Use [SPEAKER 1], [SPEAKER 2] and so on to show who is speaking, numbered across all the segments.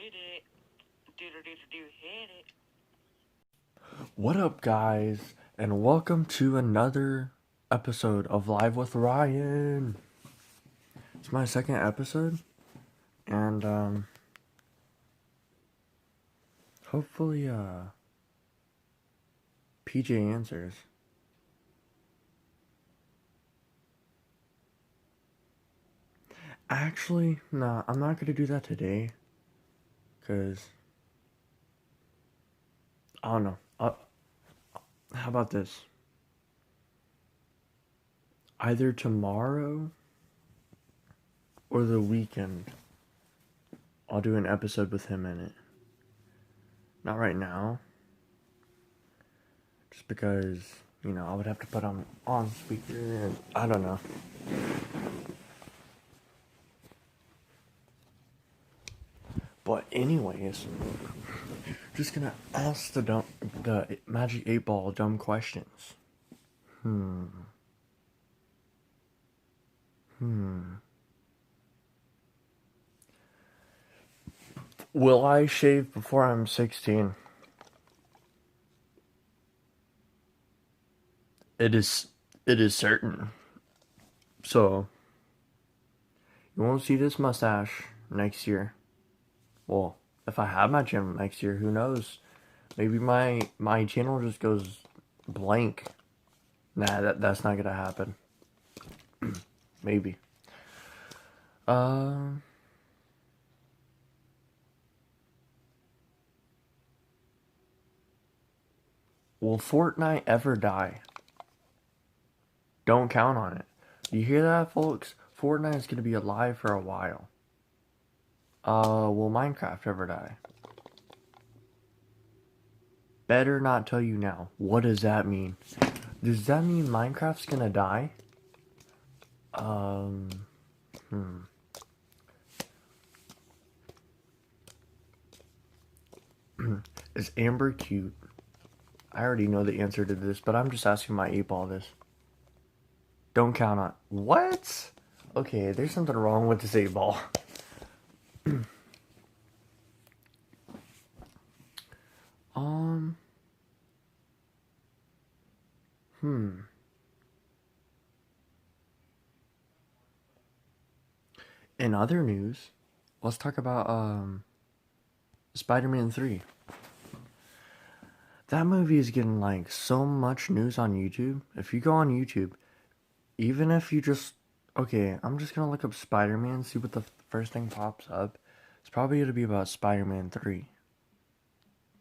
[SPEAKER 1] hit it. Do hit it.
[SPEAKER 2] What up, guys, and welcome to another episode of Live with Ryan. It's my second episode, and hopefully, PJ answers. Actually, nah, I'm not gonna do that today, cause I don't know. How about this? Either tomorrow or the weekend, I'll do an episode with him in it. Not right now, just because I would have to put him on speaker, and I don't know. But anyways, just gonna ask the Magic 8 Ball dumb questions. Will I shave before I'm 16? It is certain. So you won't see this mustache next year. Well, if I have my channel next year, who knows? Maybe my channel just goes blank. Nah, that's not gonna happen. Maybe. Um. Will Fortnite ever die? Don't count on it. You hear that, folks? Fortnite is gonna be alive for a while. Will Minecraft ever die? Better not tell you now. What does that mean? Does that mean Minecraft's gonna die? Um, Is Amber cute? I already know the answer to this, but I'm just asking my 8 Ball this. Don't count on. What? Okay, there's something wrong with this 8 Ball. um. In other news, let's talk about Spider-Man 3. That movie is getting like so much news on YouTube. If you go on YouTube, even if you just okay, I'm just gonna look up Spider-Man, see what the first thing pops up. It's probably gonna be about Spider-Man 3.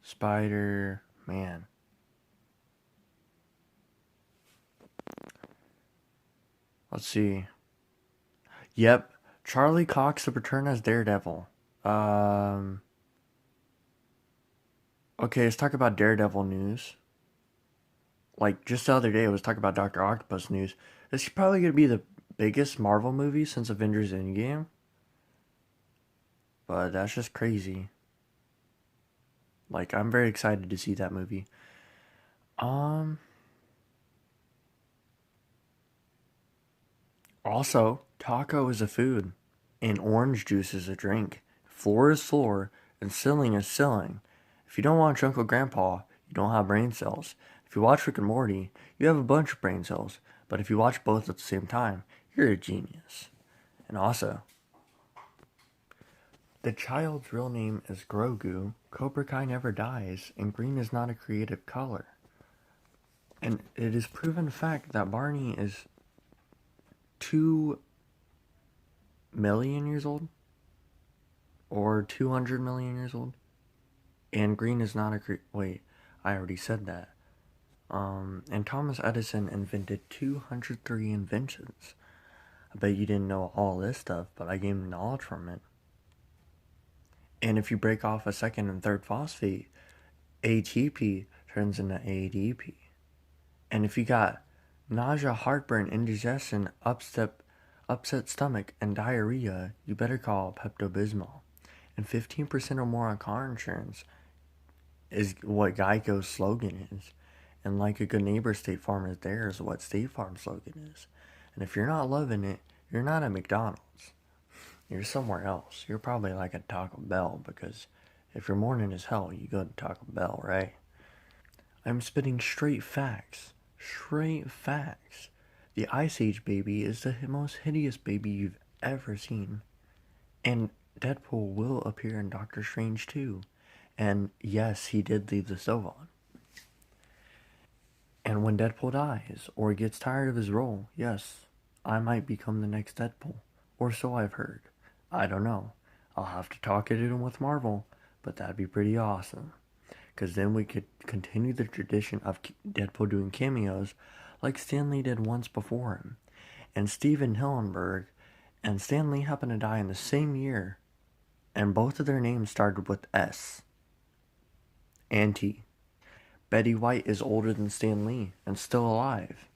[SPEAKER 2] Spider-Man. Let's see. Yep, Charlie Cox to return as Daredevil. Um, okay, let's talk about Daredevil news. Like just the other day, I was talking about Doctor Octopus news. This is probably gonna be the biggest Marvel movie since Avengers Endgame. But that's just crazy. Like, I'm very excited to see that movie. Um, Also, taco is a food, and orange juice is a drink. Floor is floor, and ceiling is ceiling. If you don't watch Uncle Grandpa, you don't have brain cells. If you watch Rick and Morty, you have a bunch of brain cells. But if you watch both at the same time, you're a genius. And also, the child's real name is Grogu, Cobra Kai never dies, and green is not a creative color. And it is proven fact that Barney is 2 million years old, or 200 million years old, and green is not a wait, I already said that. And Thomas Edison invented 203 inventions. I bet you didn't know all this stuff, but I gained knowledge from it. And if you break off a second and third phosphate, ATP turns into ADP. And if you got nausea, heartburn, indigestion, upset stomach, and diarrhea, you better call Pepto-Bismol. And 15% or more on car insurance is what Geico's slogan is. And like a good neighbor, State Farm is there is what State Farm's slogan is. And if you're not loving it, you're not at McDonald's. You're somewhere else. You're probably like at Taco Bell because if you're morning as hell, you go to Taco Bell, right? I'm spitting straight facts. Straight facts. The Ice Age baby is the most hideous baby you've ever seen. And Deadpool will appear in Doctor Strange too. And yes, he did leave the stove on. And when Deadpool dies, or gets tired of his role, yes, I might become the next Deadpool. Or so I've heard. I don't know. I'll have to talk it in with Marvel, but that'd be pretty awesome. Because then we could continue the tradition of Deadpool doing cameos like Stan Lee did once before him. And Steven Hillenburg and Stan Lee happened to die in the same year, and both of their names started with S and T. Betty White is older than Stan Lee and still alive.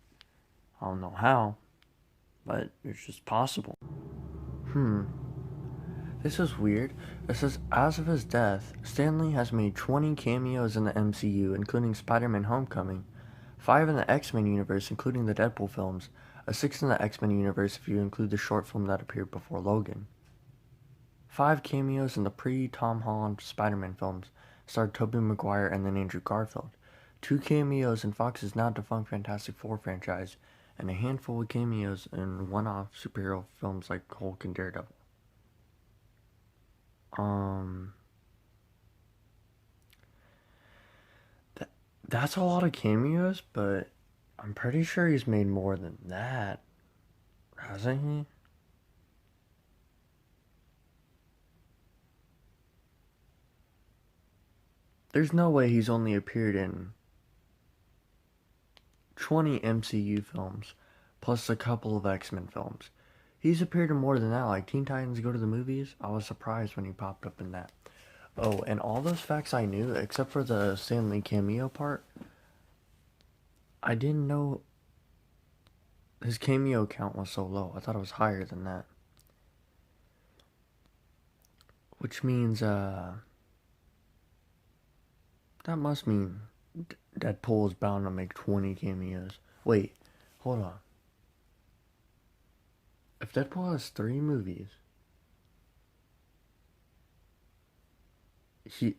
[SPEAKER 2] I don't know how, but it's just possible. This is weird. It says, as of his death, Stan Lee has made 20 cameos in the MCU, including Spider-Man Homecoming, 5 in the X-Men universe, including the Deadpool films, a 6 in the X-Men universe if you include the short film that appeared before Logan. 5 cameos in the pre-Tom Holland Spider-Man films, starred Tobey Maguire and then Andrew Garfield. 2 cameos in Fox's now-defunct Fantastic Four franchise, and a handful of cameos in one-off superhero films like Hulk and Daredevil. That's a lot of cameos, but I'm pretty sure he's made more than that, hasn't he? There's no way he's only appeared in 20 MCU films, plus a couple of X-Men films. He's appeared in more than that, like Teen Titans Go to the Movies. I was surprised when he popped up in that. Oh, and all those facts I knew, except for the Stan Lee cameo part, I didn't know his cameo count was so low. I thought it was higher than that. Which means, that must mean Deadpool is bound to make 20 cameos. Wait, hold on. If Deadpool has 3 movies, he's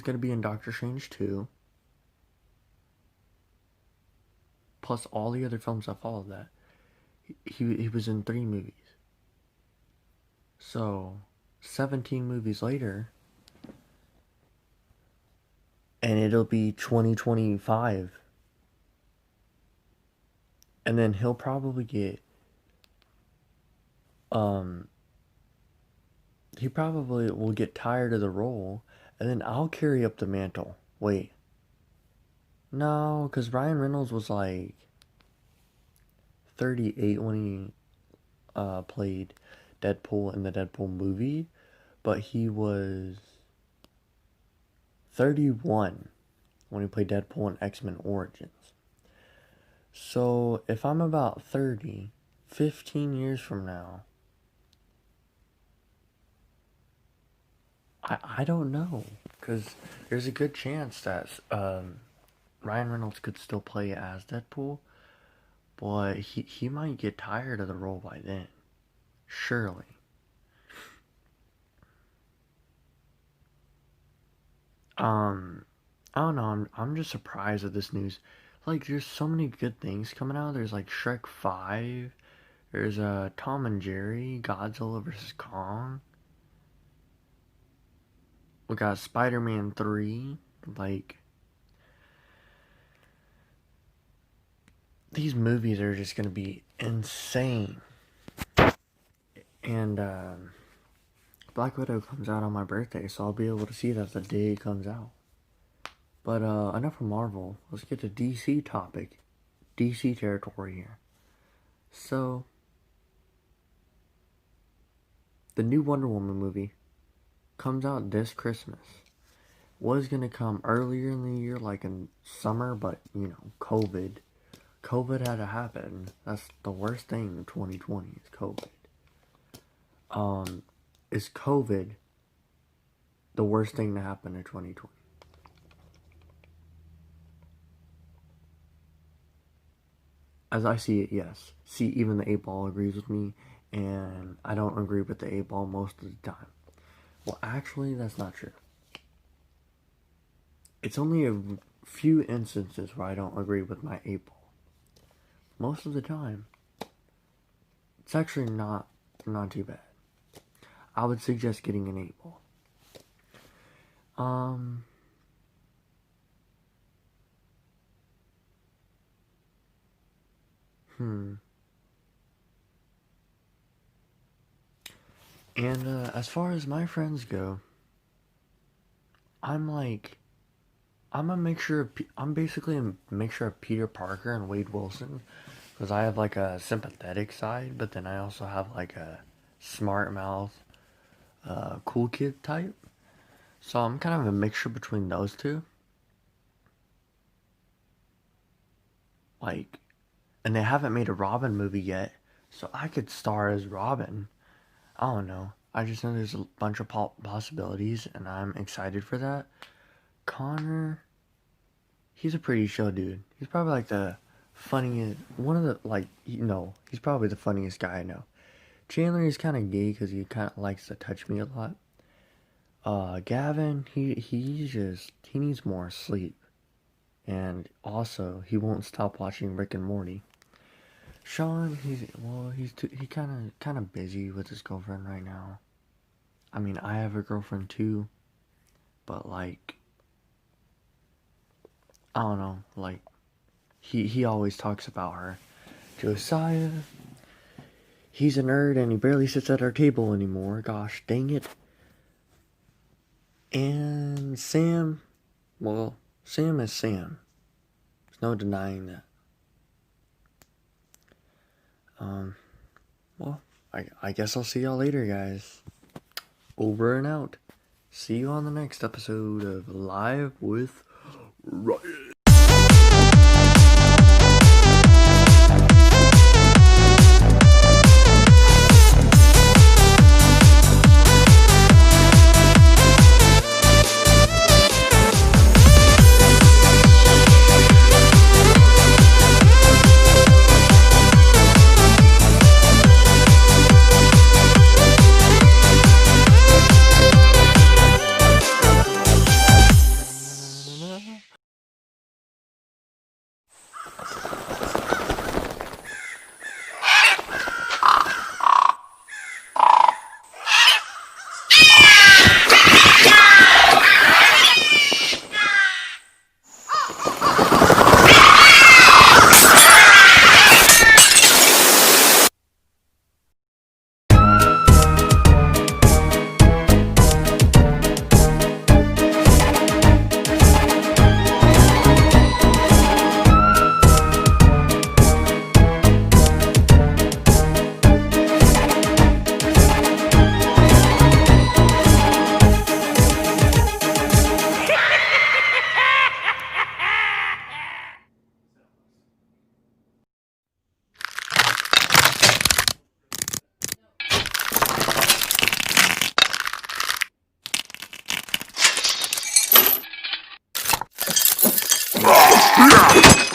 [SPEAKER 2] gonna be in Doctor Strange 2, plus all the other films that followed that. He was in 3 movies. So, 17 movies later, and it'll be 2025. And then he'll probably get, he probably will get tired of the role, and then I'll carry up the mantle. Wait. No, because Ryan Reynolds was like 38 when he played Deadpool in the Deadpool movie, but he was 31 when he played Deadpool in X-Men Origins. So if I'm about 30, 15 years from now, I don't know, because there's a good chance that Ryan Reynolds could still play as Deadpool, but he might get tired of the role by then. Surely. I don't know, I'm just surprised at this news. Like, there's so many good things coming out. There's like Shrek 5, there's Tom and Jerry, Godzilla vs. Kong. We got Spider-Man 3, like, these movies are just gonna be insane. And Black Widow comes out on my birthday, so I'll be able to see that the day it comes out. But enough of Marvel. Let's get to DC topic. DC territory here. So, the new Wonder Woman movie comes out this Christmas. Was gonna come earlier in the year, like in summer, but you know, COVID. COVID had to happen. That's the worst thing in 2020 is COVID. Is COVID the worst thing to happen in 2020? As I see it, yes. See, even the 8 Ball agrees with me, and I don't agree with the 8 ball most of the time. Well, actually, that's not true. It's only a few instances where I don't agree with my 8 ball. Most of the time, it's actually not too bad. I would suggest getting an 8 ball. And as far as my friends go, I'm basically a mixture of Peter Parker and Wade Wilson, because I have like a sympathetic side, but then I also have like a smart mouth, cool kid type. So I'm kind of a mixture between those two. Like, and they haven't made a Robin movie yet, so I could star as Robin. I don't know. I just know there's a bunch of possibilities, and I'm excited for that. Connor, he's a pretty chill dude. He's probably like the funniest, he's probably the funniest guy I know. Chandler is kind of gay because he kind of likes to touch me a lot. Gavin, he needs more sleep. And also, he won't stop watching Rick and Morty. Sean, he kind of busy with his girlfriend right now. I mean, I have a girlfriend too, but like, I don't know, like, he always talks about her. Josiah, he's a nerd and he barely sits at our table anymore. Gosh dang it. And Sam, well, Sam is Sam. There's no denying that. Well, I guess I'll see y'all later, guys. Over and out. See you on the next episode of Live with Riot. Yeah.